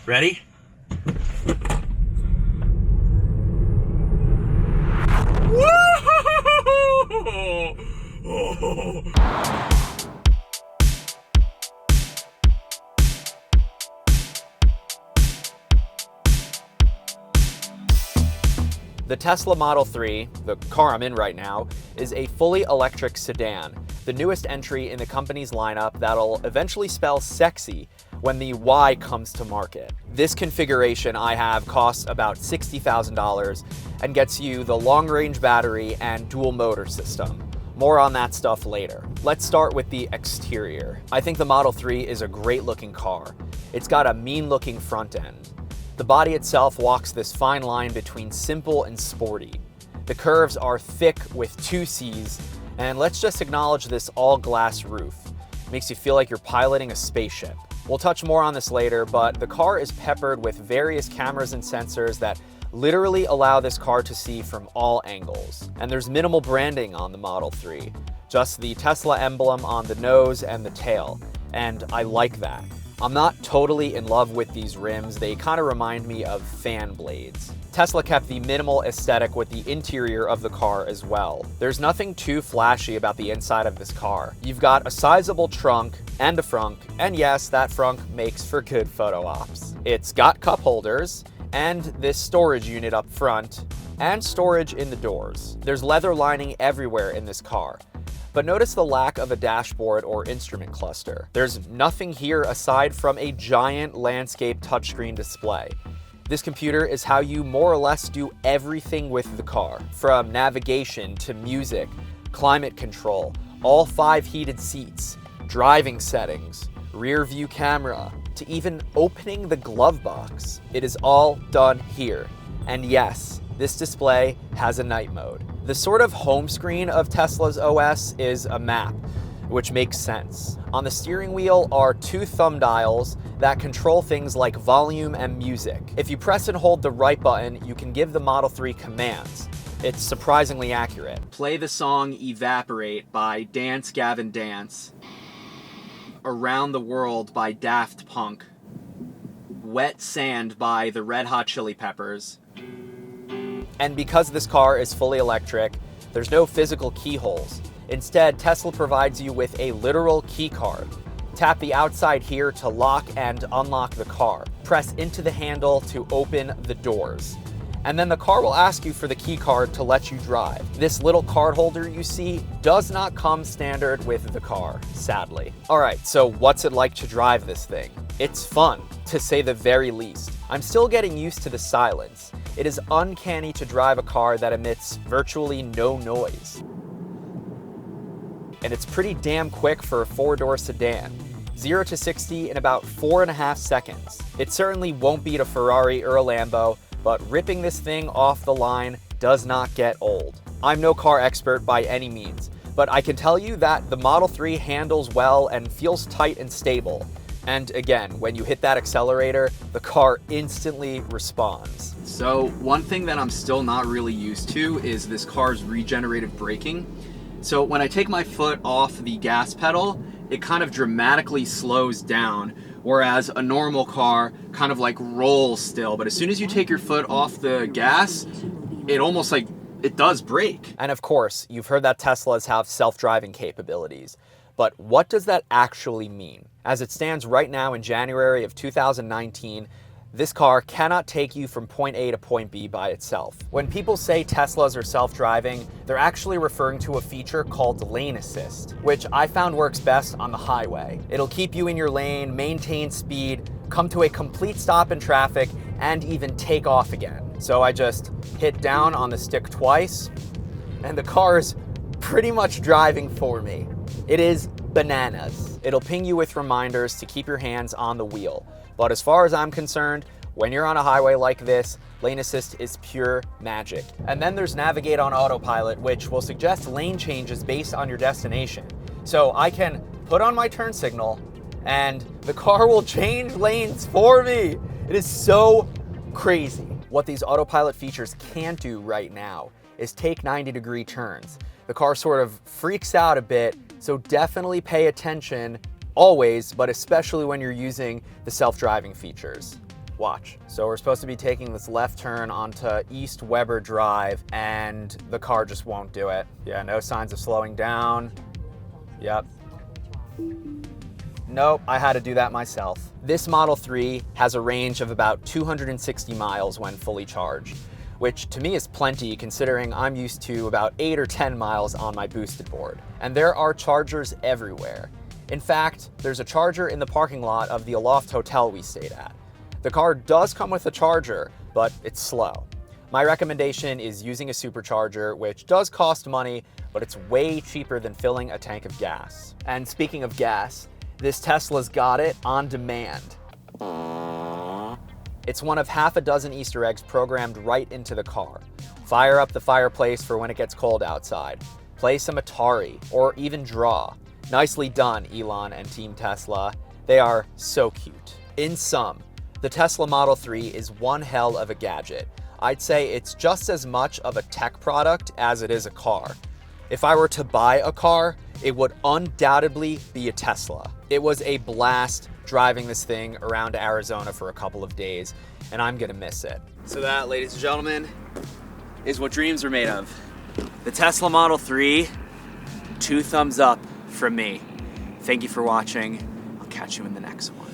Ready? The Tesla Model 3, the car I'm in right now, is a fully electric sedan, the newest entry in the company's lineup that'll eventually spell sexy when the Y comes to market. This configuration I have costs about $60,000 and gets you the long-range battery and dual motor system. More on that stuff later. Let's start with the exterior. I think the Model 3 is a great-looking car. It's got a mean-looking front end. The body itself walks this fine line between simple and sporty. The curves are thick with two C's, and let's just acknowledge this all-glass roof. It makes you feel like you're piloting a spaceship. We'll touch more on this later, but the car is peppered with various cameras and sensors that literally allow this car to see from all angles. And there's minimal branding on the Model 3, just the Tesla emblem on the nose and the tail, and I like that. I'm not totally in love with these rims. They kind of remind me of fan blades. Tesla kept the minimal aesthetic with the interior of the car as well. There's nothing too flashy about the inside of this car. You've got a sizable trunk and a frunk, and yes, that frunk makes for good photo ops. It's got cup holders and this storage unit up front and storage in the doors. There's leather lining everywhere in this car. But notice the lack of a dashboard or instrument cluster. There's nothing here aside from a giant landscape touchscreen display. This computer is how you more or less do everything with the car, from navigation to music, climate control, all 5 heated seats, driving settings, rear view camera, to even opening the glove box. It is all done here. And yes, this display has a night mode. The sort of home screen of Tesla's OS is a map, which makes sense. On the steering wheel are 2 thumb dials that control things like volume and music. If you press and hold the right button, you can give the Model 3 commands. It's surprisingly accurate. Play the song Evaporate by Dance Gavin Dance, Around the World by Daft Punk, Wet Sand by the Red Hot Chili Peppers. And because this car is fully electric, there's no physical keyholes. Instead, Tesla provides you with a literal key card. Tap the outside here to lock and unlock the car. Press into the handle to open the doors. And then the car will ask you for the key card to let you drive. This little card holder you see does not come standard with the car, sadly. All right, so what's it like to drive this thing? It's fun, to say the very least. I'm still getting used to the silence. It is uncanny to drive a car that emits virtually no noise. And it's pretty damn quick for a 4-door sedan. 0 to 60 in about 4.5 seconds. It certainly won't beat a Ferrari or a Lambo, but ripping this thing off the line does not get old. I'm no car expert by any means, but I can tell you that the Model 3 handles well and feels tight and stable. And again, when you hit that accelerator, the car instantly responds. So one thing that I'm still not really used to is this car's regenerative braking. So when I take my foot off the gas pedal, it kind of dramatically slows down, whereas a normal car kind of like rolls still. But as soon as you take your foot off the gas, it almost like it does brake. And of course, you've heard that Teslas have self-driving capabilities. But what does that actually mean? As it stands right now in January of 2019, this car cannot take you from point A to point B by itself. When people say Teslas are self-driving, they're actually referring to a feature called lane assist, which I found works best on the highway. It'll keep you in your lane, maintain speed, come to a complete stop in traffic, and even take off again. So I just hit down on the stick twice, and the car is pretty much driving for me. It is bananas. It'll ping you with reminders to keep your hands on the wheel. But as far as I'm concerned, when you're on a highway like this, lane assist is pure magic. And then there's navigate on autopilot, which will suggest lane changes based on your destination. So I can put on my turn signal and the car will change lanes for me. It is so crazy. What these autopilot features can't do right now is take 90-degree turns. The car sort of freaks out a bit, so definitely pay attention always, but especially when you're using the self-driving features. Watch. So we're supposed to be taking this left turn onto East Weber Drive, and the car just won't do it. Yeah, no signs of slowing down. Yep. Nope, I had to do that myself. This Model 3 has a range of about 260 miles when fully charged, which to me is plenty considering I'm used to about 8 or 10 miles on my boosted board. And there are chargers everywhere. In fact, there's a charger in the parking lot of the Aloft Hotel we stayed at. The car does come with a charger, but it's slow. My recommendation is using a supercharger, which does cost money, but it's way cheaper than filling a tank of gas. And speaking of gas, this Tesla's got it on demand. It's one of half a dozen Easter eggs programmed right into the car. Fire up the fireplace for when it gets cold outside. Play some Atari, or even draw. Nicely done, Elon and Team Tesla. They are so cute. In sum, the Tesla Model 3 is one hell of a gadget. I'd say it's just as much of a tech product as it is a car. If I were to buy a car, it would undoubtedly be a Tesla. It was a blast driving this thing around Arizona for a couple of days, and I'm gonna miss it. So that, ladies and gentlemen, is what dreams are made of. The Tesla Model 3, 2 thumbs up from me. Thank you for watching. I'll catch you in the next one.